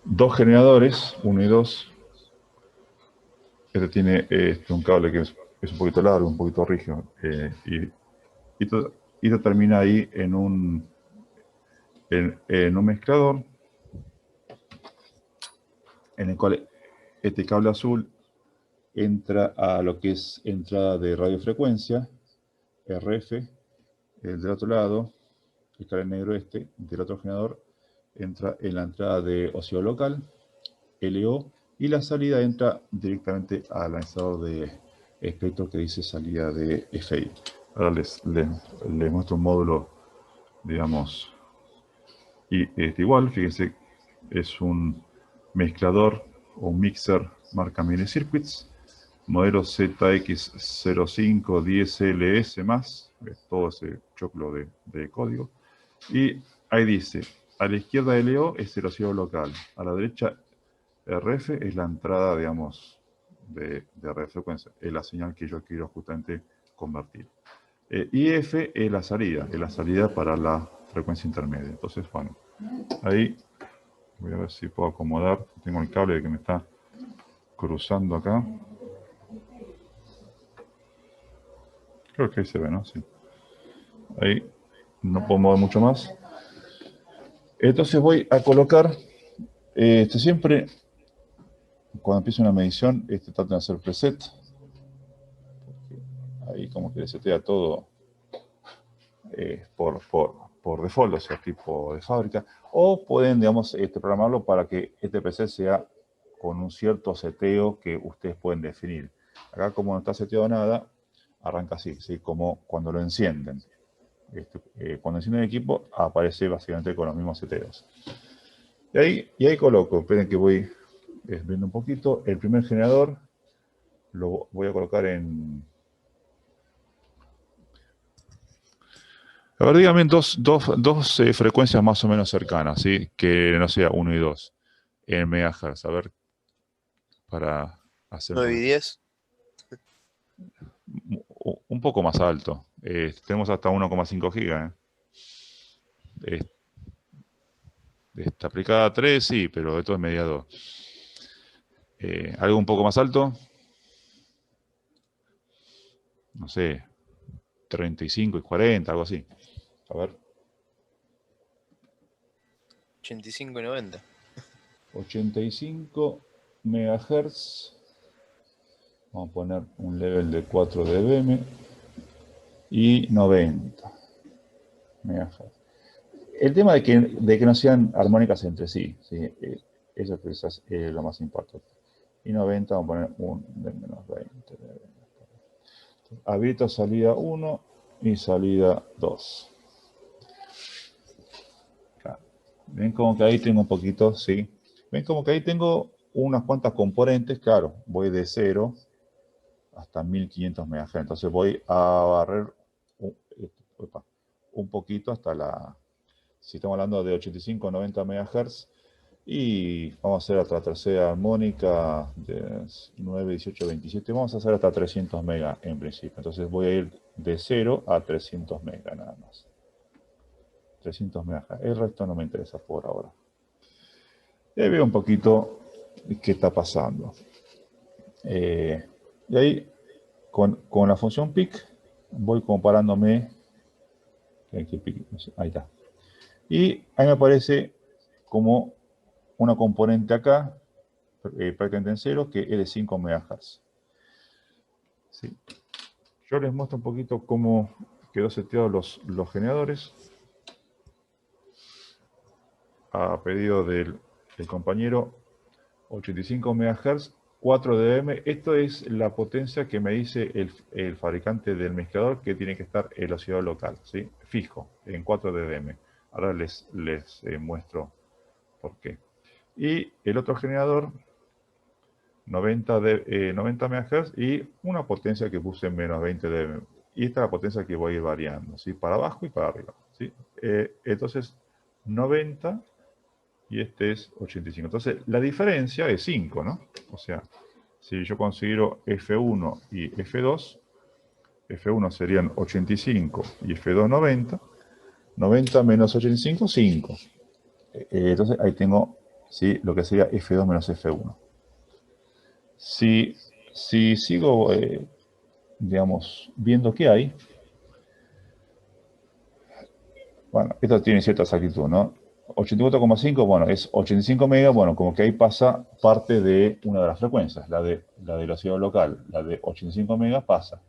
dos generadores, 1 y 2. Este tiene un cable que es un poquito largo, un poquito rígido. Y esto termina ahí en un mezclador en el cual este cable azul entra a lo que es entrada de radiofrecuencia, RF, del otro lado, el cable negro del otro generador, entra en la entrada de oscillador local, LO, y la salida entra directamente al lanzador de espectro que dice salida de FI. Ahora les muestro un módulo, digamos, y igual, fíjense, es un mezclador o un mixer marca Mini Circuits, modelo ZX0510LS más, todo ese choclo de código. Y ahí dice, a la izquierda LO es el oscilador local, a la derecha RF es la entrada, digamos, de radiofrecuencia, es la señal que yo quiero justamente convertir. Y F es la salida para la frecuencia intermedia. Entonces, bueno, ahí voy a ver si puedo acomodar. Tengo el cable que me está cruzando acá. Creo que ahí se ve, ¿no? Sí. Ahí no puedo mover mucho más. Entonces voy a colocar, siempre cuando empiezo una medición, trato de hacer preset. Ahí como que le setea todo por default, o sea, tipo de fábrica. O pueden, digamos, programarlo para que este preset sea con un cierto seteo que ustedes pueden definir. Acá como no está seteado nada, arranca así, ¿sí? Como cuando lo encienden. Cuando encienden el equipo aparece básicamente con los mismos seteos. Y ahí coloco, esperen que voy viendo un poquito. El primer generador lo voy a colocar en... A ver, dígame dos frecuencias más o menos cercanas, ¿sí? Que no sea 1 y 2 en megahertz. A ver, para hacer un 9 y poquito. 10. Un poco más alto. Tenemos hasta 1,5 gigas. Está aplicada a 3, sí, pero esto es media 2. Algo un poco más alto. No sé, 35 y 40, algo así. A ver. 85 y 90. 85 megahertz. Vamos a poner un level de 4 dBm. Y 90 megahertz. El tema de que no sean armónicas entre sí, ¿sí? Eso quizás es lo más importante. Y 90, vamos a poner un de menos 20. Habilito salida 1 y salida 2. Ven como que ahí tengo un poquito, sí. Ven como que ahí tengo unas cuantas componentes, claro, voy de 0 hasta 1500 MHz. Entonces voy a barrer un poquito hasta si estamos hablando de 85 o 90 MHz, y vamos a hacer hasta la tercera armónica de 9, 18, 27, vamos a hacer hasta 300 MHz en principio. Entonces voy a ir de 0 a 300 MHz nada más. 300 MHz, el resto no me interesa por ahora. Y ahí veo un poquito qué está pasando. Y ahí, con la función pic, voy comparándome. Ahí está. Y ahí me aparece como una componente acá, prácticamente en cero, que es de 5 MHz. ¿Sí? Yo les muestro un poquito cómo quedó seteado los generadores a pedido del compañero. 85 MHz, 4 dBm. Esto es la potencia que me dice el fabricante del mezclador que tiene que estar el oscilador local, ¿sí? Fijo, en 4 dBm. Ahora les muestro por qué. Y el otro generador, 90 MHz y una potencia que puse en menos 20 dBm. Y esta es la potencia que voy a ir variando, ¿sí? Para abajo y para arriba, ¿sí? Entonces, 90 y este es 85. Entonces, la diferencia es 5, ¿no? O sea, si yo considero F1 y F2, F1 serían 85 y F2 90, 90 menos 85, 5. Entonces, ahí tengo ¿sí? Lo que sería F2 menos F1. Si sigo, digamos, viendo qué hay, bueno, esto tiene cierta exactitud, ¿no? 84,5, bueno, es 85 megas, bueno, como que ahí pasa parte de una de las frecuencias, la de velocidad local, la de 85 megas pasa.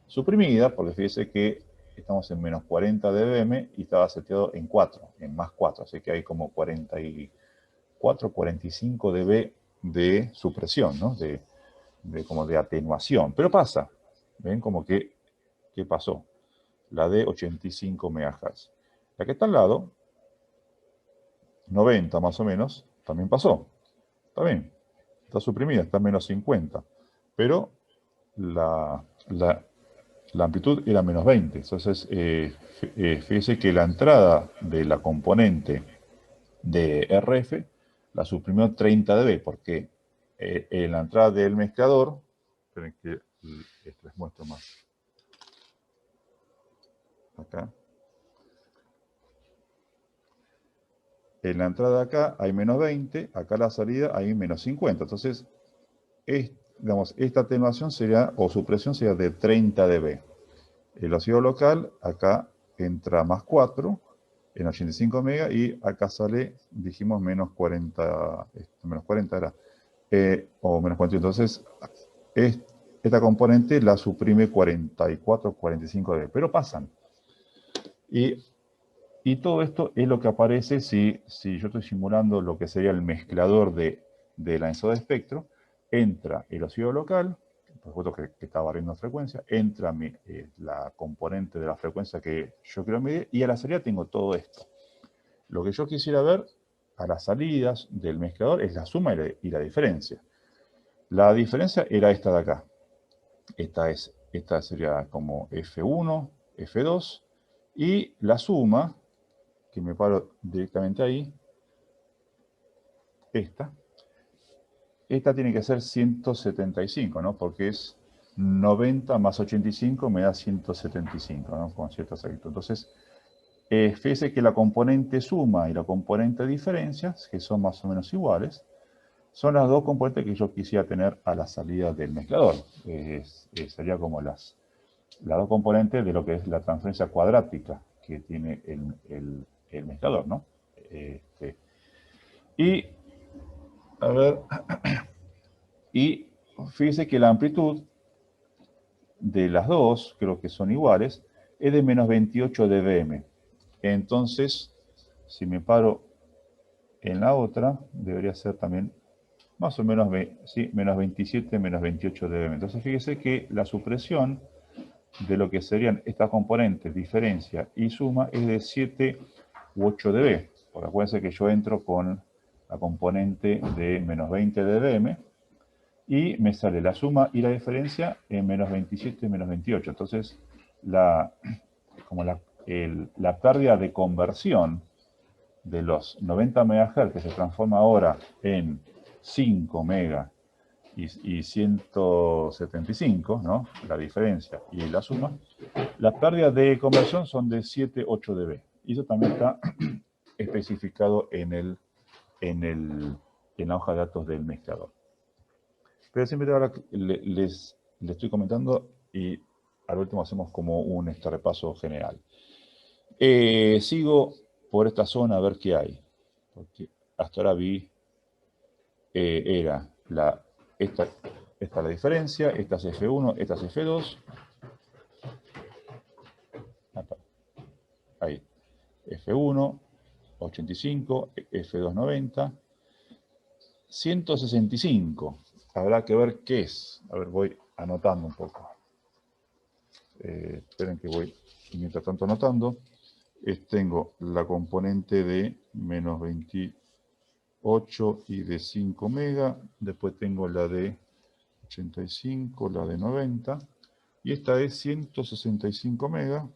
Suprimida, porque fíjese que estamos en menos 40 dBm y estaba seteado en 4, en más 4, así que hay como 44, 45 dB de supresión, ¿no? Como de atenuación, pero pasa. ¿Ven? Como que, ¿qué pasó? La de 85 MHz. La que está al lado, 90 más o menos, también pasó. Está bien, está suprimida, está en menos 50. Pero la, la, la amplitud era menos 20. Entonces, fíjese que la entrada de la componente de RF la suprimió 30 dB, porque en la entrada del mezclador, esperen que les muestro más. Acá. En la entrada acá hay menos 20, acá la salida hay menos 50. Entonces, digamos, esta atenuación sería, o supresión sería de 30 dB. El óxido local, acá entra más 4 en 85 megas y acá sale, dijimos, menos 40, menos 40 era, o menos 40. Entonces, esta componente la suprime 44, 45 dB, pero pasan. Y todo esto es lo que aparece si yo estoy simulando lo que sería el mezclador de la de espectro. Entra el óxido local, por supuesto que está variando frecuencia, entra la componente de la frecuencia que yo quiero medir y a la salida tengo todo esto. Lo que yo quisiera ver a las salidas del mezclador es la suma y la diferencia. La diferencia era esta de acá. Esta sería como F1, F2 y la suma, que me paro directamente ahí, esta tiene que ser 175, ¿no? Porque es 90 más 85 me da 175, ¿no? Con cierta exactitud. Entonces, fíjese que la componente suma y la componente diferencia, que son más o menos iguales, son las dos componentes que yo quisiera tener a la salida del mezclador. Sería como las dos componentes de lo que es la transferencia cuadrática que tiene el mezclador, ¿no? Y, a ver, y fíjese que la amplitud de las dos, creo que son iguales, es de menos 28 dBm. Entonces, si me paro en la otra, debería ser también más o menos, sí, menos 27, menos 28 dBm. Entonces, fíjese que la supresión de lo que serían estas componentes, diferencia y suma, es de 7 u 8 dB. Porque acuérdense que yo entro con la componente de menos 20 dBm y me sale la suma y la diferencia en menos 27 y menos 28. Entonces, la pérdida de conversión de los 90 MHz que se transforma ahora en 5 MHz y 175, ¿no? La diferencia y la suma, las pérdidas de conversión son de 7, 8 dB. Y eso también está especificado en la hoja de datos del mezclador. Pero siempre ahora les estoy comentando y al último hacemos como un repaso general. Sigo por esta zona a ver qué hay. Porque hasta ahora vi, era esta es la diferencia, esta es F1, esta es F2. Ahí, F1, 85, F2, 90, 165. Habrá que ver qué es. A ver, voy anotando un poco. Esperen que voy, mientras tanto anotando. Tengo la componente de menos 28 y de 5 mega. Después tengo la de 85, la de 90. Y esta es 165 mega.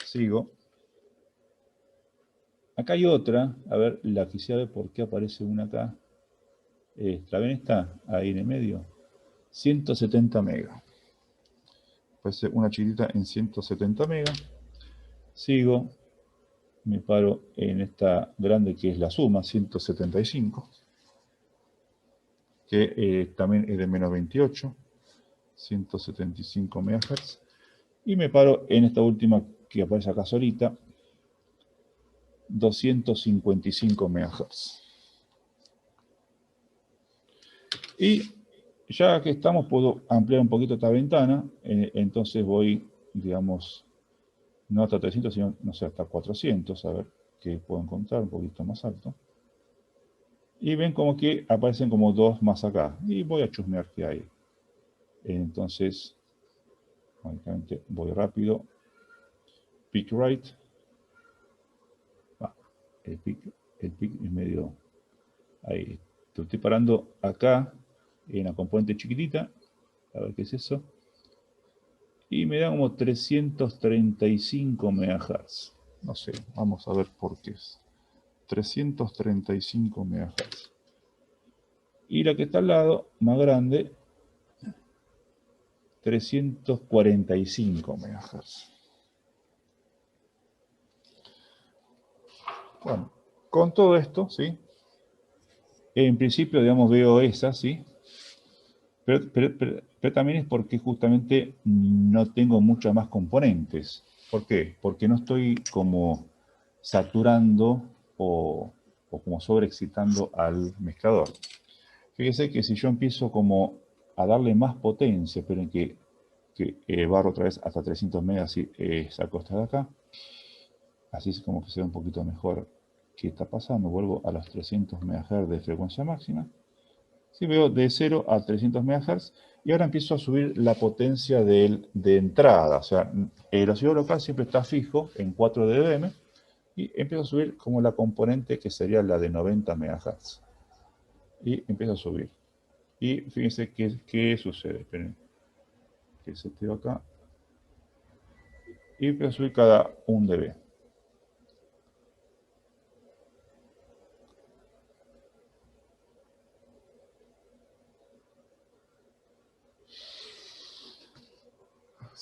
Sigo. Acá hay otra. A ver, la quisiera ver por qué aparece una acá. ¿La ven esta? Ahí en el medio. 170 mega. Puede ser una chiquitita en 170 mega. Sigo. me paro en esta grande que es la suma, 175, que también es de menos 28, 175 MHz. Y me paro en esta última que aparece acá solita, 255 MHz. Y ya que estamos, puedo ampliar un poquito esta ventana, entonces voy, digamos, no hasta 300, sino, no sé, hasta 400, a ver qué puedo encontrar un poquito más alto. Y ven como que aparecen como dos más acá, y voy a chusmear qué hay. Entonces, lógicamente voy rápido, pick right, el pick es medio, ahí, estoy parando acá, en la componente chiquitita, a ver qué es eso, y me da como 335 MHz. No sé, vamos a ver por qué es. 335 MHz. Y la que está al lado, más grande, 345 MHz. Bueno, con todo esto, ¿sí? En principio, digamos, veo esa, ¿sí? Pero también es porque justamente no tengo muchas más componentes. ¿Por qué? Porque no estoy como saturando o como sobreexcitando al mezclador. Fíjese que si yo empiezo como a darle más potencia, esperen que barro otra vez hasta 300 megas y saco esta de acá, así es como que se ve un poquito mejor qué está pasando. Vuelvo a los 300 MHz de frecuencia máxima. Si veo de 0 a 300 MHz y ahora empiezo a subir la potencia de entrada. O sea, el oscilador local siempre está fijo en 4 dBm y empiezo a subir como la componente que sería la de 90 MHz. Y empiezo a subir. Y fíjense qué sucede. Esperen que seteo acá. Y empiezo a subir cada 1 dB.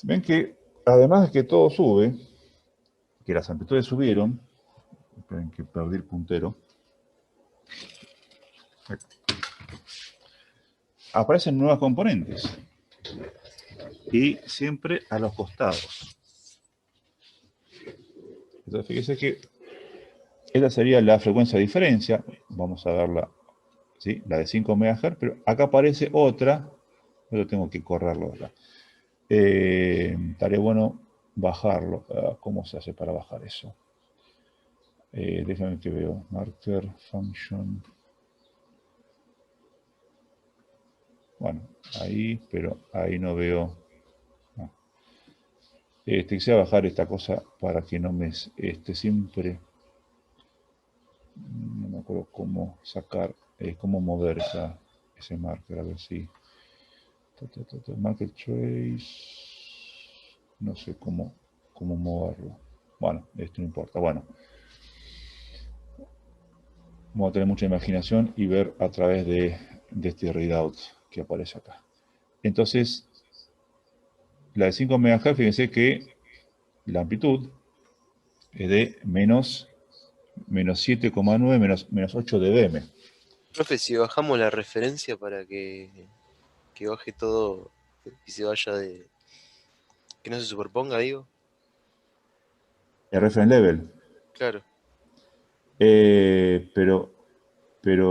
Ven que además de que todo sube, que las amplitudes subieron, esperen que perdí el puntero, aparecen nuevas componentes y siempre a los costados. Entonces fíjese que esta sería la frecuencia de diferencia, vamos a verla, ¿sí? La de 5 MHz, pero acá aparece otra, yo tengo que correrlo acá. Estaría bueno bajarlo. ¿Cómo se hace para bajar eso? Déjame que veo. Marker, function. Bueno, ahí, pero ahí no veo. No. Quisiera bajar esta cosa para que no me siempre. No me acuerdo cómo sacar, cómo mover ese marker. A ver si. Marker trace. No sé cómo moverlo. Bueno, esto no importa. Bueno. Vamos a tener mucha imaginación y ver a través de este readout que aparece acá. Entonces, la de 5 MHz, fíjense que la amplitud es de menos 7,9, menos 8 dBm. Profe, si bajamos la referencia para que baje todo y se vaya de... que no se superponga, digo. El reference level. Claro. Pero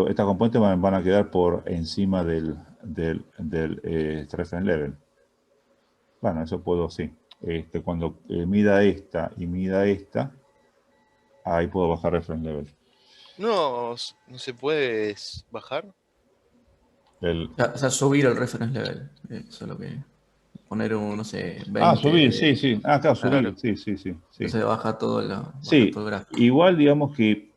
estas componentes van a quedar por encima del reference level. Bueno, eso puedo, sí. Cuando mida esta y mida esta, ahí puedo bajar reference level. No se puede bajar. O sea, subir el reference level. Eso es lo que. Poner un, no sé, 20. Ah, subir, sí, sí. Ah, claro, subir, Claro. sí. Entonces baja todo, baja Sí, todo el gráfico. igual digamos que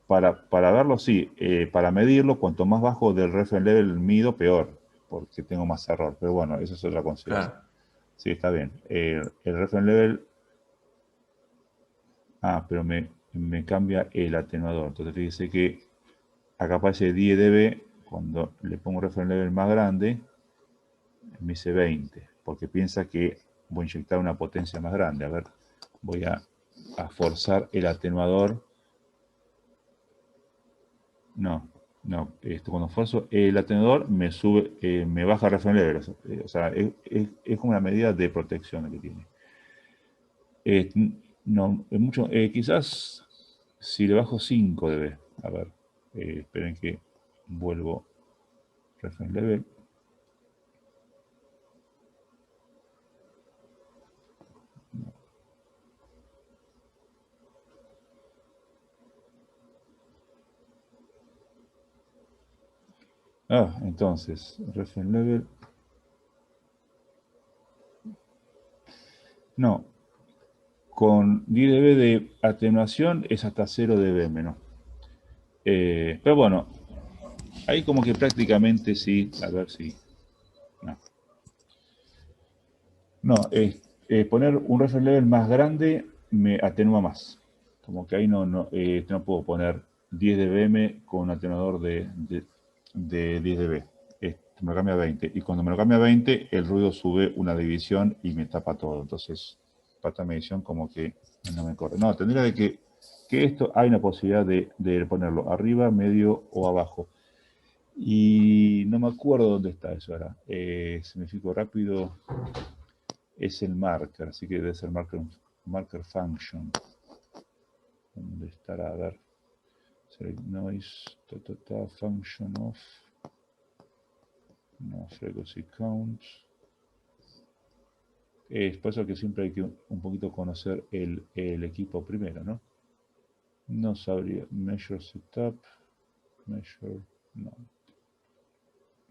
para verlo, sí, para medirlo, cuanto más bajo del reference level mido, peor, porque tengo más error. Pero bueno, eso es otra consideración. Claro. Sí, está bien. El reference level. Ah, pero me cambia el atenuador. Entonces fíjese que acá aparece 10 dB. Cuando le pongo un reference level más grande, me dice 20, porque piensa que voy a inyectar una potencia más grande. A ver, voy a a forzar el atenuador. No, cuando forzo el atenuador me sube, me baja el reference level. O sea, es como una medida de protección que tiene. No, es mucho, quizás si le bajo 5 dB. A ver, esperen que vuelvo reference level. Entonces, reference level. No, con 10 dB de atenuación es hasta 0 dB menos. Pero bueno, ahí como que prácticamente sí, a ver si... No, poner un reference level más grande me atenúa más. Como que ahí no puedo poner 10 dBm con un atenuador de 10 dB. Me lo cambia a 20. Y cuando me lo cambia a 20, el ruido sube una división y me tapa todo. Entonces, para esta medición como que no me corre. No, tendría que esto hay una posibilidad de ponerlo arriba, medio o abajo. Y no me acuerdo dónde está eso ahora. Si me fijo rápido, es el marker, así que debe ser marker function. ¿Dónde estará? A ver. Select noise, function of. No, frequency count. Es por eso que siempre hay que un poquito conocer el equipo primero, ¿no? No sabría. Measure setup. Measure. No.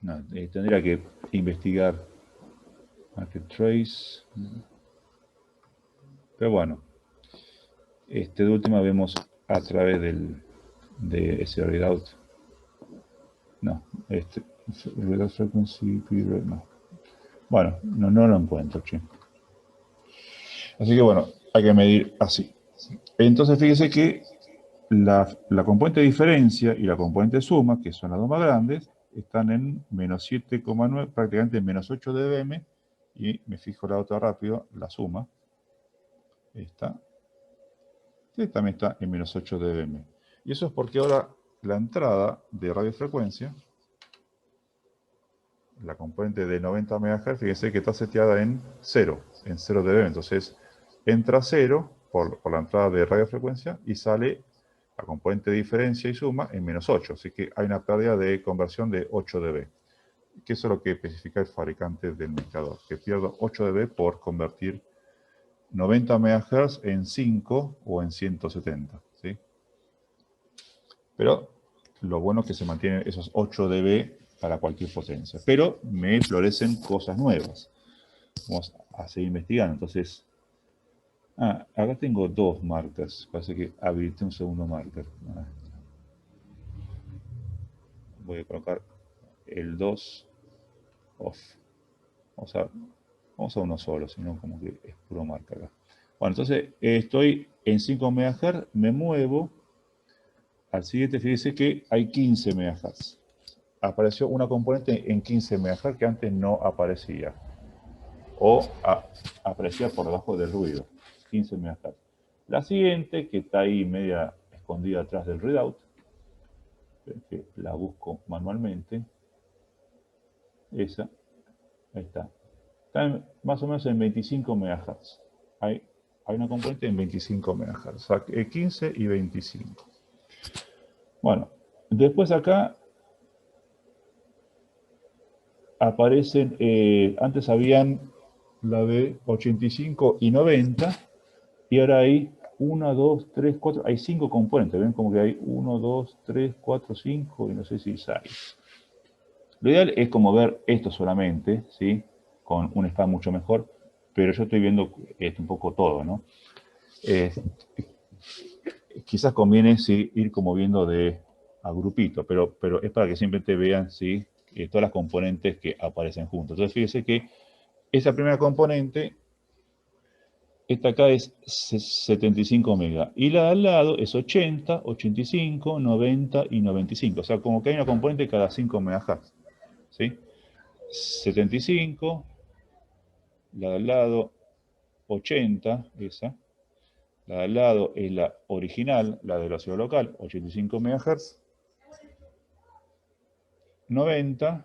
No, tendría que investigar. Market trace. Pero bueno. De última vemos a través de ese readout. No, readout frequency period, no. Bueno, no lo encuentro, che. Así que bueno, hay que medir así. Entonces fíjese que la componente de diferencia y la componente de suma, que son las dos más grandes, están en menos 7,9, prácticamente en menos 8 dBm, y me fijo la otra rápido, la suma, esta, que también está en menos 8 dBm. Y eso es porque ahora la entrada de radiofrecuencia, la componente de 90 MHz, fíjense que está seteada en 0 dB. Entonces, entra 0 por la entrada de radiofrecuencia y sale la componente de diferencia y suma en menos 8. Así que hay una pérdida de conversión de 8 dB. Que eso es lo que especifica el fabricante del mezclador, que pierda 8 dB por convertir 90 MHz en 5 o en 170. ¿Sí? Pero lo bueno es que se mantienen esos 8 dB para cualquier potencia. Pero me florecen cosas nuevas. Vamos a seguir investigando. Entonces, acá tengo dos marcas. Parece que habilité un segundo marker. Voy a colocar el 2 off. Vamos a uno solo, sino como que es puro marca acá. Bueno, entonces estoy en 5 MHz, me muevo. Al siguiente, fíjese que hay 15 MHz. Apareció una componente en 15 MHz que antes no aparecía. O aparecía por debajo del ruido. 15 MHz. La siguiente, que está ahí media escondida atrás del readout, que la busco manualmente. Esa, ahí está. Está más o menos en 25 MHz. Hay una componente en 25 MHz. O sea, 15 y 25. Bueno, después acá aparecen, antes habían la de 85 y 90, y ahora hay 1, 2, 3, 4, hay 5 componentes. Ven como que hay 1, 2, 3, 4, 5 y no sé si 6. Lo ideal es como ver esto solamente, ¿sí? Con un span mucho mejor, pero yo estoy viendo un poco todo, ¿no? Quizás conviene sí, ir como viendo de a grupito, pero es para que siempre te vean ¿sí? Todas las componentes que aparecen juntos. Entonces fíjese que esa primera componente, esta acá es 75 megas, y la de al lado es 80, 85, 90 y 95. O sea, como que hay una componente cada 5 MHz. ¿Sí? 75, la de al lado 80, esa, La de al lado es la original, la de velocidad local, 85 MHz, 90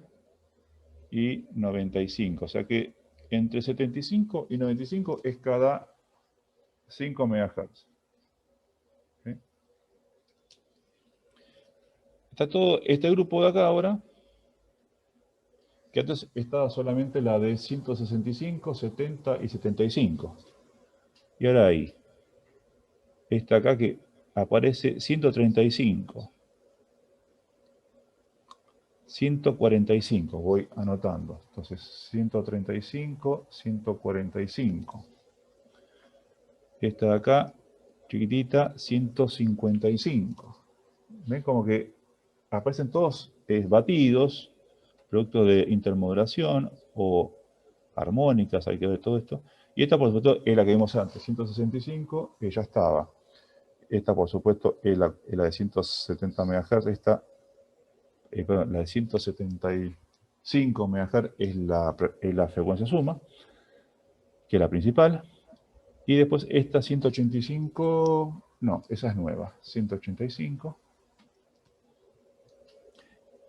y 95. O sea que entre 75 y 95 es cada 5 MHz. ¿Sí? Está todo este grupo de acá ahora, que antes estaba solamente la de 165, 70 y 75. Y ahora hay esta acá que aparece 135. 145, voy anotando. Entonces, 135, 145. Esta de acá, chiquitita, 155. ¿Ven? Como que aparecen todos batidos, producto de intermodulación o armónicas, hay que ver todo esto. Y esta, por supuesto, es la que vimos antes, 165, que ya estaba. Esta, por supuesto, es la de 170 MHz. Esta, perdón, la de 175 MHz es la frecuencia suma, que es la principal. Y después esta 185, no, esa es nueva, 185.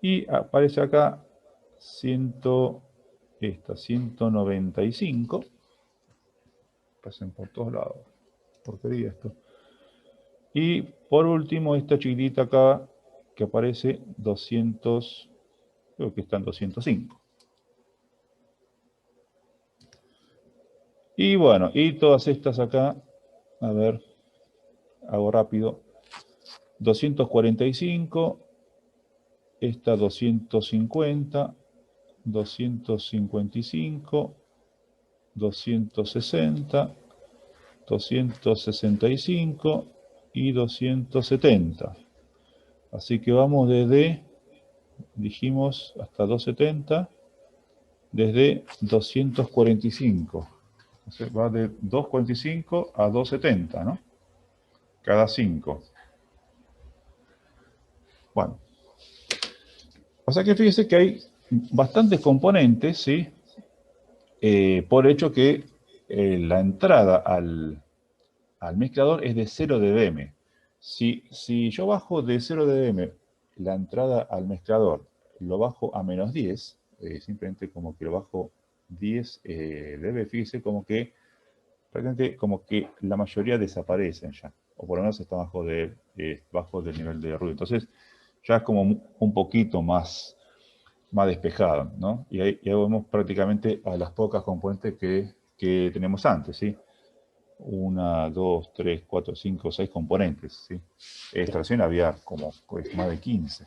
Y aparece acá 195. Pasen por todos lados. Porquería esto. Y por último, esta chiquitita acá que aparece 200, creo que está en 205. Y bueno, y todas estas acá, a ver, hago rápido. 245, esta 250, 255, 260, 265 y 270. Así que vamos desde, dijimos, hasta 270, desde 245. Entonces va de 245 a 270, ¿no? Cada 5. Bueno. O sea que fíjese que hay bastantes componentes, ¿sí? Por hecho que la entrada al mezclador es de 0 dBm. Si yo bajo de 0 dBm la entrada al mezclador, lo bajo a menos 10, simplemente como que lo bajo 10 dB, fíjese como que prácticamente como que la mayoría desaparecen ya, o por lo menos está bajo del nivel de ruido. Entonces ya es como un poquito más despejado, ¿no? Y ahí vemos prácticamente a las pocas componentes que tenemos antes, ¿sí? 1, 2, 3, 4, 5, 6 componentes, ¿sí? Extracción había como más de 15.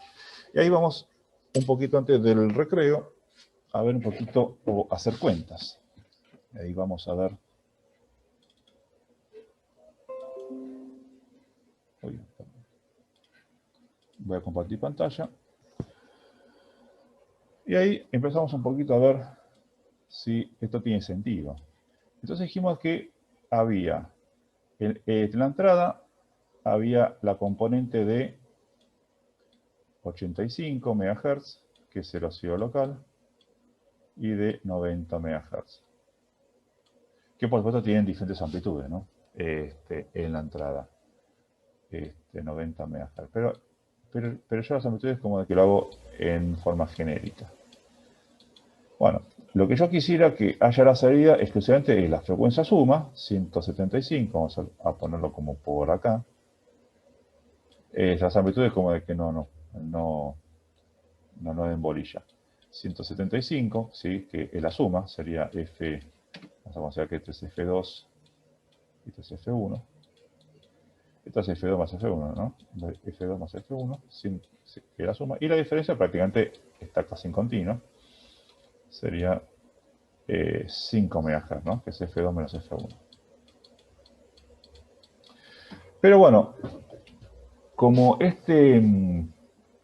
Y ahí vamos un poquito antes del recreo a ver un poquito o hacer cuentas. Ahí vamos a ver. Voy a compartir pantalla. Y ahí empezamos un poquito a ver si esto tiene sentido. Entonces dijimos que había, en la entrada, había la componente de 85 MHz, que es el oscilo local, y de 90 MHz. Que por supuesto tienen diferentes amplitudes, ¿no? En la entrada. 90 MHz. Pero yo las amplitudes como de que lo hago en forma genérica. Bueno, lo que yo quisiera que haya la salida exclusivamente es la frecuencia suma, 175, vamos a ponerlo como por acá. Las amplitudes como de que no den bolilla. 175, ¿sí? Que es la suma, sería F, vamos a considerar que este es F2 y este es F1. Esto es F2 más F1, ¿no? F2 más F1, que es la suma. Y la diferencia prácticamente está casi en continuo. Sería 5 MHz, ¿no? Que es F2 menos F1. Pero bueno, como este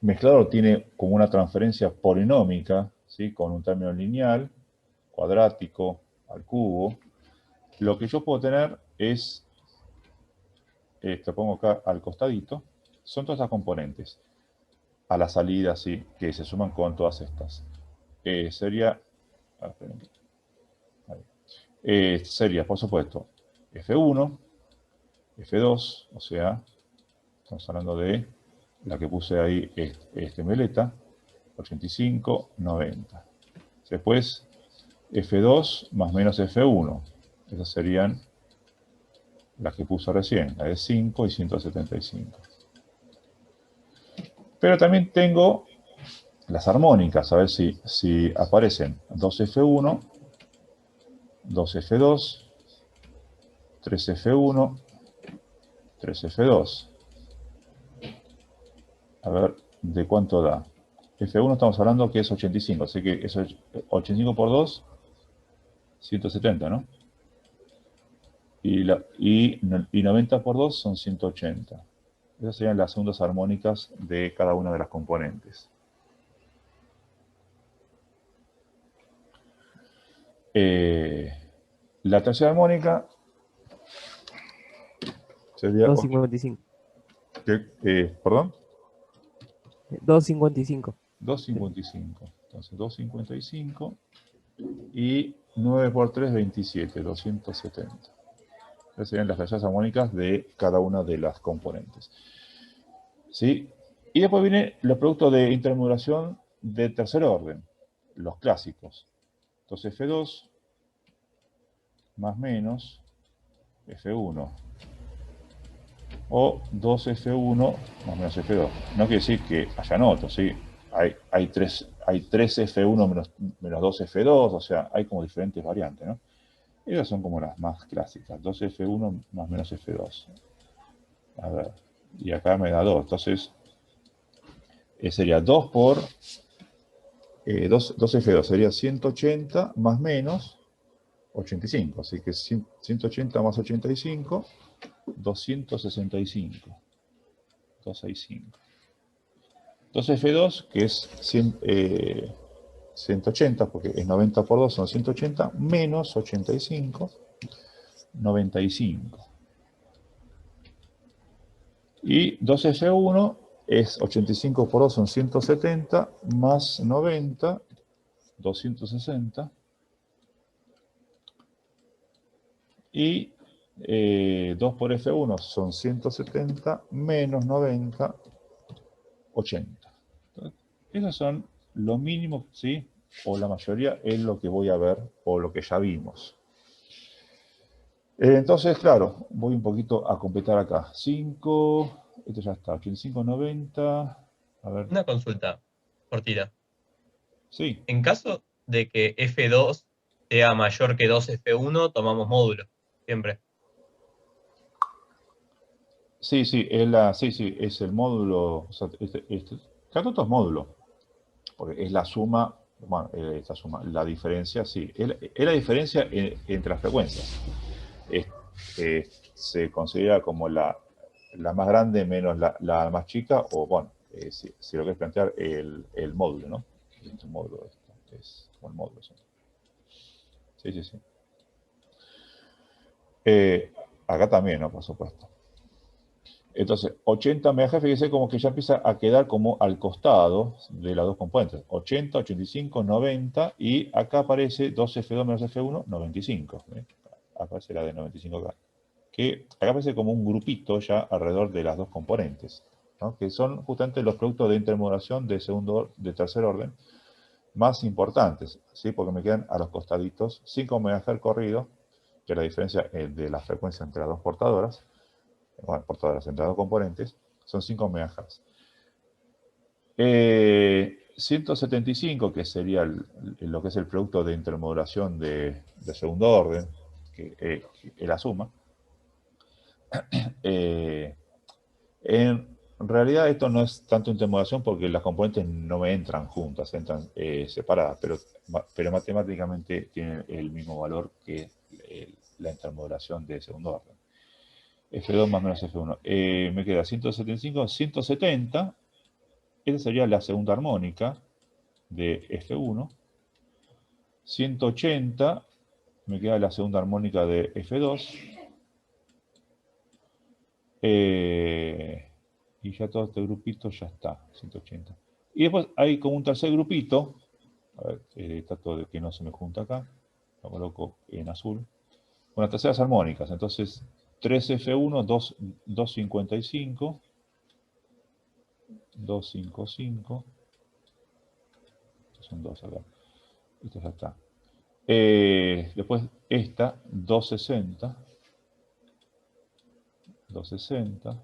mezclador tiene como una transferencia polinómica, ¿sí? Con un término lineal, cuadrático, al cubo, lo que yo puedo tener es, lo pongo acá al costadito, son todas las componentes. A la salida, sí, que se suman con todas estas. Sería, por supuesto, F1, F2, o sea, estamos hablando de la que puse ahí, violeta, 85, 90. Después, F2 más menos F1. Esas serían las que puse recién, la de 5 y 175. Pero también tengo las armónicas, a ver si aparecen 2F1, 2F2, 3F1, 3F2. A ver de cuánto da. F1 estamos hablando que es 85, así que eso es 85 por 2, 170, ¿no? Y 90 por 2 son 180. Esas serían las ondas armónicas de cada una de las componentes. La tercera armónica sería... 255. ¿Perdón? 255. 255. Entonces 255 y 9 por 3, 27, 270. Esas serían las terceras armónicas de cada una de las componentes. ¿Sí? Y después vienen los productos de intermodulación de tercer orden, los clásicos. Entonces F2 más menos F1 o 2F1 más menos F2. No quiere decir que haya otros, ¿sí? Hay 3 F1 menos 2 F2, o sea, hay como diferentes variantes, ¿no? Esas son como las más clásicas, 2F1 más menos F2. A ver, y acá me da 2, entonces sería 2 por 2F2, sería 180 más menos 85, así que 180 más 85, 265. 265. 2F2, que es 180, porque es 90 por 2, son 180, menos 85, 95. Y 2F1 es 85 por 2, son 170, más 90, 260. Y 2 por F1 son 170, menos 90, 80. Entonces, esos son lo mínimo, ¿sí? O la mayoría es lo que voy a ver o lo que ya vimos. Entonces, claro, voy un poquito a completar acá. 5, esto ya está, 85, 90. A ver. Una consulta, cortita. Sí. En caso de que F2 sea mayor que 2F1, tomamos módulo, siempre. Sí, sí, es el módulo. O sea, cada otro es módulo. Porque es la suma, bueno, esta suma, la diferencia, sí. Es la diferencia entre las frecuencias. Se considera como la más grande menos la más chica, o bueno, si lo quieres plantear, el módulo, ¿no? El módulo es como el módulo. Sí, sí, sí. Acá también, ¿no? Por supuesto. Entonces, 80 MHz, fíjese como que ya empieza a quedar como al costado de las dos componentes. 80, 85, 90, y acá aparece 2F2 menos F1, 95. Aparece la de 95 acá. Que acá aparece como un grupito ya alrededor de las dos componentes, ¿no? Que son justamente los productos de intermodulación de tercer orden más importantes, ¿sí? Porque me quedan a los costaditos 5 MHz corrido, que es la diferencia de la frecuencia entre las dos portadoras, bueno, portadoras entre las dos componentes, son 5 MHz. 175, que sería lo que es el producto de intermodulación de segundo orden, que es la suma. En realidad esto no es tanto intermodulación porque las componentes no me entran juntas, entran separadas, pero matemáticamente tienen el mismo valor que la intermodulación de segundo orden. F2 más menos F1. Me queda 175, 170. Esa sería la segunda armónica de F1. 180. Me queda la segunda armónica de F2. Y ya todo este grupito ya está, 180. Y después hay como un tercer grupito. A ver, trato de que no se me junta acá. Lo coloco en azul. Con las terceras armónicas. Entonces, 3F1, 255, 255, estos son dos acá, esto ya está. Después esta, 260, 260,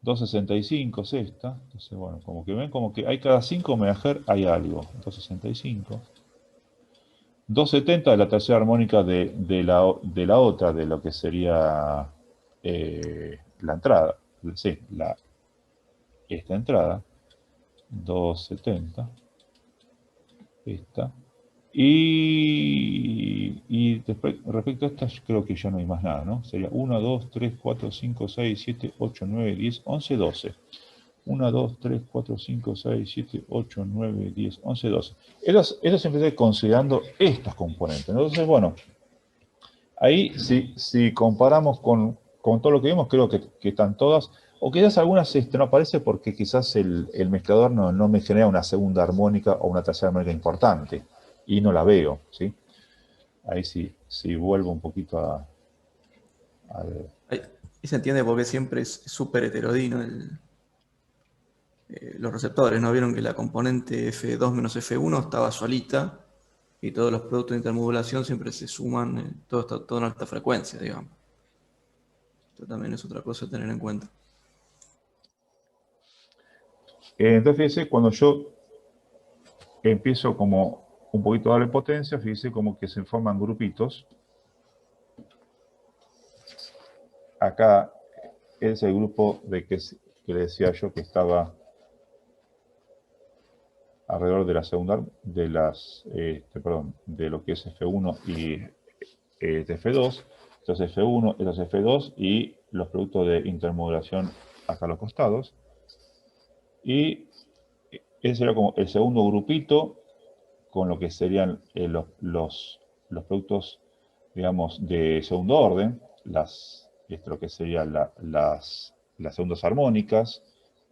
265 es esta. Entonces, bueno, como que ven, como que hay cada 5 MHz hay algo. 265. 270 es la tercera armónica de la otra, de lo que sería la entrada. Sí, esta entrada. 270. Esta. Y después, respecto a esta, yo creo que ya no hay más nada, ¿no? Sería 1, 2, 3, 4, 5, 6, 7, 8, 9, 10, 11, 12. 1, 2, 3, 4, 5, 6, 7, 8, 9, 10, 11, 12. Eso siempre considerando estas componentes. Entonces, bueno, ahí si comparamos con todo lo que vimos, creo que están todas, o quizás algunas no aparece porque quizás el mezclador no me genera una segunda armónica o una tercera armónica importante, y no la veo, ¿sí? Ahí sí vuelvo un poquito al... Ahí se entiende porque siempre es súper heterodino los receptores, ¿no? Vieron que la componente F2 menos F1 estaba solita y todos los productos de intermodulación siempre se suman, todo está todo en alta frecuencia, digamos. Esto también es otra cosa a tener en cuenta. Entonces, fíjese, cuando yo empiezo como un poquito a darle potencia, fíjese como que se forman grupitos. Acá es el grupo que le decía yo que estaba alrededor de la segunda, de lo que es F1 y F2. Entonces F1, estos F2 y los productos de intermodulación acá a los costados. Y ese era como el segundo grupito con lo que serían los productos, digamos, de segundo orden, lo que serían las segundas armónicas,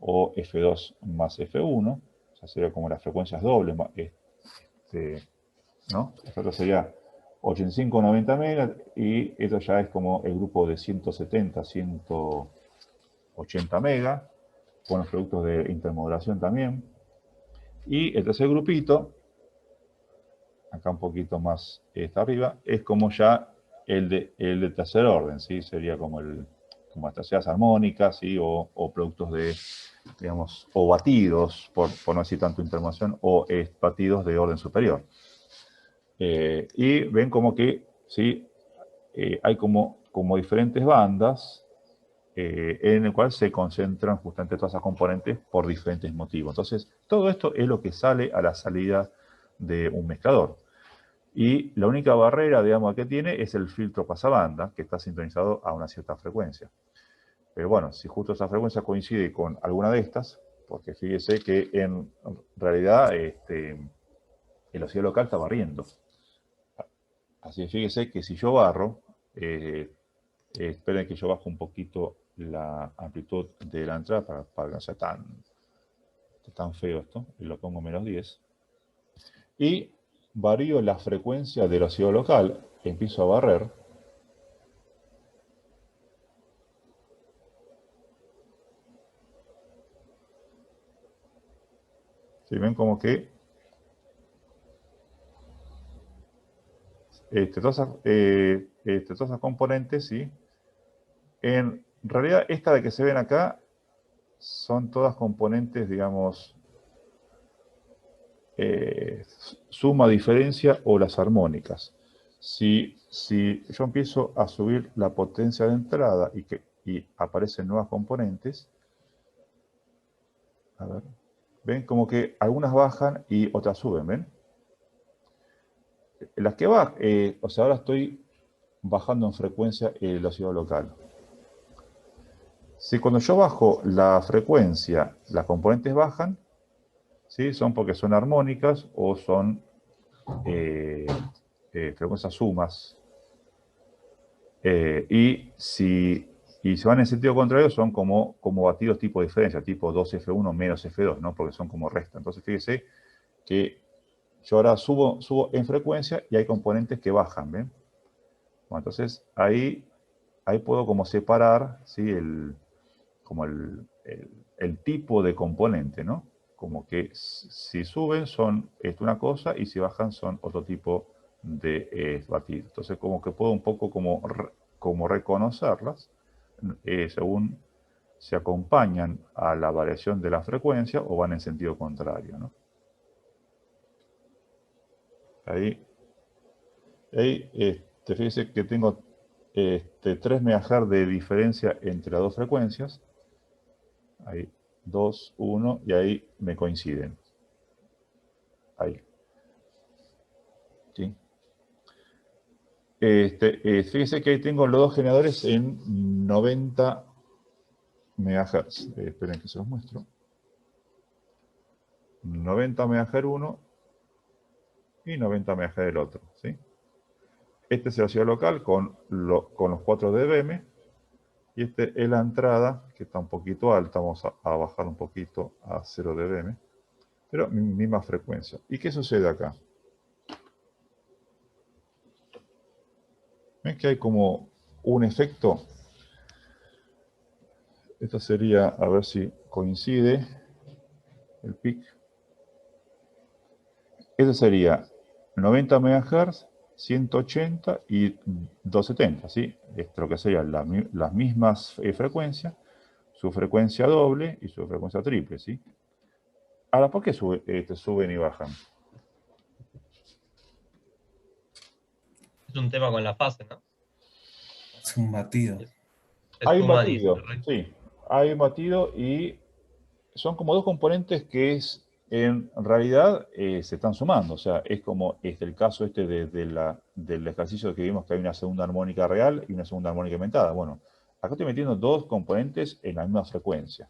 o F2 más F1, o sea, sería como las frecuencias dobles, ¿no? Esto sería 85 o 90 megas, y esto ya es como el grupo de 170, 180 megas, con los productos de intermodulación también. Y el tercer grupito, acá un poquito más arriba, es como ya el de tercer orden, ¿sí? Sería como las terceras armónicas, ¿sí? O productos de, digamos, o batidos, por no decir tanto intermodulación, o batidos de orden superior. Y ven como que, ¿sí? Hay como diferentes bandas en el cual se concentran justamente todas esas componentes por diferentes motivos. Entonces, todo esto es lo que sale a la salida de un mezclador. Y la única barrera, digamos, que tiene es el filtro pasabanda, que está sintonizado a una cierta frecuencia. Pero bueno, si justo esa frecuencia coincide con alguna de estas, porque fíjese que en realidad el oscillador local está barriendo. Así que fíjese que si yo barro, esperen que yo bajo un poquito la amplitud de la entrada para que no sea tan feo esto, y lo pongo menos 10. Y varío la frecuencia del oscillador local, empiezo a barrer. Si ven como que todas esas componentes, ¿sí? En realidad, esta de que se ven acá son todas componentes, digamos, suma, diferencia o las armónicas. Si yo empiezo a subir la potencia de entrada y aparecen nuevas componentes, a ver, ven como que algunas bajan y otras suben, ¿ven? Las que bajan, o sea, ahora estoy bajando en frecuencia el oscilador local. Si cuando yo bajo la frecuencia, las componentes bajan, ¿sí? Son porque son armónicas o son frecuencias sumas. Y si van en sentido contrario, son como batidos tipo diferencia, tipo 2F1 menos F2, ¿no? Porque son como resta. Entonces, fíjese que yo ahora subo en frecuencia y hay componentes que bajan, ¿ven? Bueno, entonces ahí ahí puedo como separar, ¿sí? Como el tipo de componente, ¿no? Como que si suben son una cosa y si bajan son otro tipo de batido. Entonces como que puedo un poco como reconocerlas según se acompañan a la variación de la frecuencia o van en sentido contrario, ¿no? Ahí fíjese que tengo 3 MHz de diferencia entre las dos frecuencias. Ahí, 2, 1, y ahí me coinciden. Ahí. ¿Sí? Fíjese que ahí tengo los dos generadores en 90 MHz. Esperen que se los muestro. 90 MHz uno y 90 MHz el otro. ¿Sí? Este es el oscilador local con los 4 dBm. Y este es la entrada, que está un poquito alta. Vamos a bajar un poquito a 0 dBm. Pero misma frecuencia. ¿Y qué sucede acá? ¿Ven que hay como un efecto? Esto sería, a ver si coincide el pic. Este sería 90 MHz, 180 y 270, ¿sí? Esto lo que serían las mismas frecuencias, su frecuencia doble y su frecuencia triple, ¿sí? Ahora, ¿por qué suben y bajan? Es un tema con la fase, ¿no? Es un batido. Es Hay un suma y batido, sí. Hay un batido y son como dos componentes que en realidad se están sumando. O sea, es como el caso del ejercicio que vimos que hay una segunda armónica real y una segunda armónica inventada. Bueno, acá estoy metiendo dos componentes en la misma frecuencia.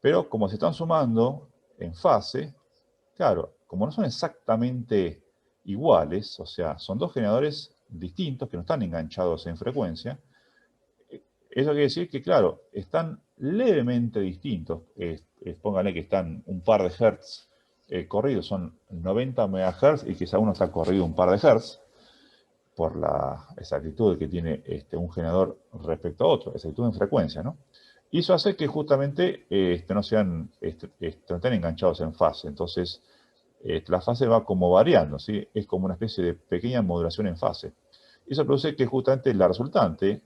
Pero como se están sumando en fase, claro, como no son exactamente iguales, o sea, son dos generadores distintos que no están enganchados en frecuencia, eso quiere decir que, claro, están levemente distintos. Pónganle que están un par de hertz corridos, son 90 MHz y quizá uno está corrido un par de hertz por la exactitud que tiene un generador respecto a otro, exactitud en frecuencia, ¿no? Y eso hace que justamente no estén enganchados en fase. Entonces, la fase va como variando, ¿sí? Es como una especie de pequeña modulación en fase. Y eso produce que justamente la resultante,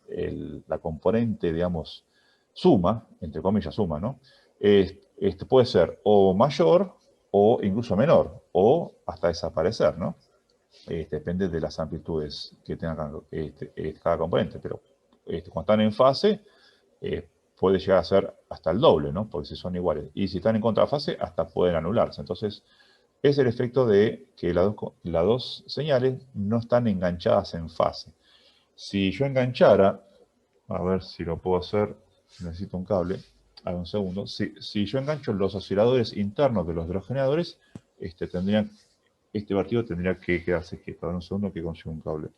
la componente, digamos, suma, entre comillas suma, ¿no? Puede ser o mayor o incluso menor, o hasta desaparecer, ¿no? Depende de las amplitudes que tenga cada componente, pero cuando están en fase, puede llegar a ser hasta el doble, ¿no? Porque si son iguales. Y si están en contrafase, hasta pueden anularse. Entonces, es el efecto de que las dos señales no están enganchadas en fase. Si yo enganchara, a ver si lo puedo hacer, necesito un cable, a un segundo. Si yo engancho los osciladores internos de los generadores, este batido tendría que quedarse quieto. A ver un segundo que consigo un cable.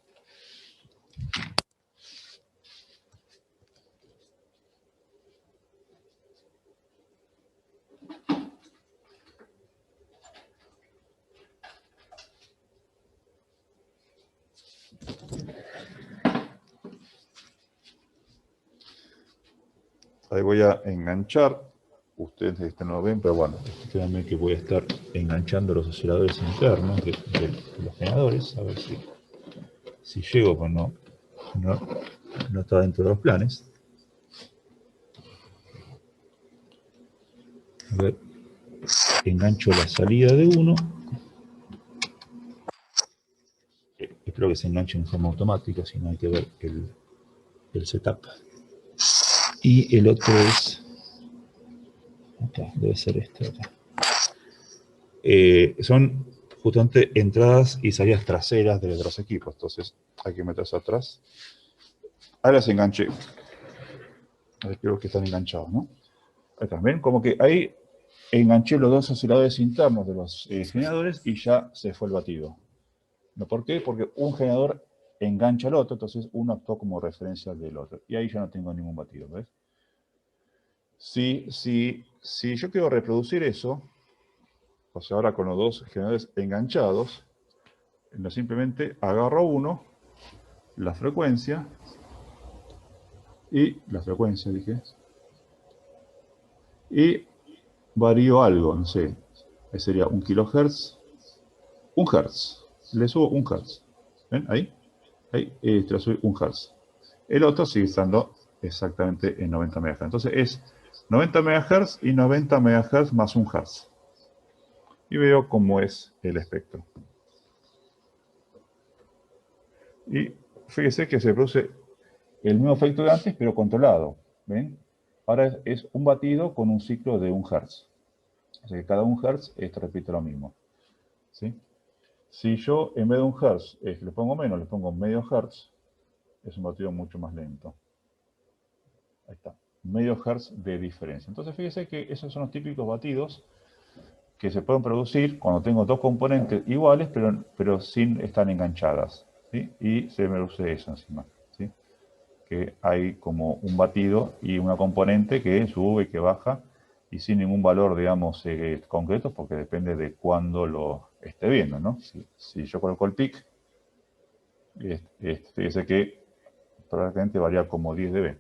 Ahí voy a enganchar. Ustedes no lo ven, pero bueno, créanme que voy a estar enganchando los osciladores internos de los generadores. A ver si llego, pues no está dentro de los planes. A ver, engancho la salida de uno. Espero que se enganche en forma automática, si no hay que ver el setup. Y el otro es... acá, debe ser este acá. Son justamente entradas y salidas traseras de los equipos, entonces hay que meterse atrás. Ahora se enganché. Creo que están enganchados, ¿no? Ahí también, como que ahí enganché los dos osciladores internos de los generadores y ya se fue el batido. ¿No? ¿Por qué? Porque un generador engancha al otro, entonces uno actuó como referencia del otro. Y ahí ya no tengo ningún batido, ¿ves? Si yo quiero reproducir eso, o sea, ahora con los dos generadores enganchados, simplemente agarro uno, la frecuencia, Y la frecuencia, dije. Y varío algo, no sé. Ahí sería 1 kilohertz. 1 hertz. Le subo 1 hertz. ¿Ven? Ahí. Ahí. Le subo 1 hertz. El otro sigue estando exactamente en 90 MHz. Entonces es 90 MHz y 90 MHz más 1 hertz. Y veo cómo es el espectro. Y fíjese que se produce el mismo efecto de antes, pero controlado. ¿Ven? Ahora es un batido con un ciclo de 1 Hz. O sea que cada 1 Hz esto repite lo mismo. ¿Sí? Si yo en vez de 1 Hz le pongo menos, le pongo medio Hz, es un batido mucho más lento. Ahí está. Medio Hz de diferencia. Entonces fíjese que esos son los típicos batidos que se pueden producir cuando tengo dos componentes iguales, pero sin estar enganchadas. ¿Sí? Y se me produce eso encima. ¿Sí? Que hay como un batido y una componente que sube, que baja, y sin ningún valor, digamos, concreto, porque depende de cuándo lo esté viendo, ¿no? Si yo coloco el pic, fíjese que probablemente varía como 10 dB.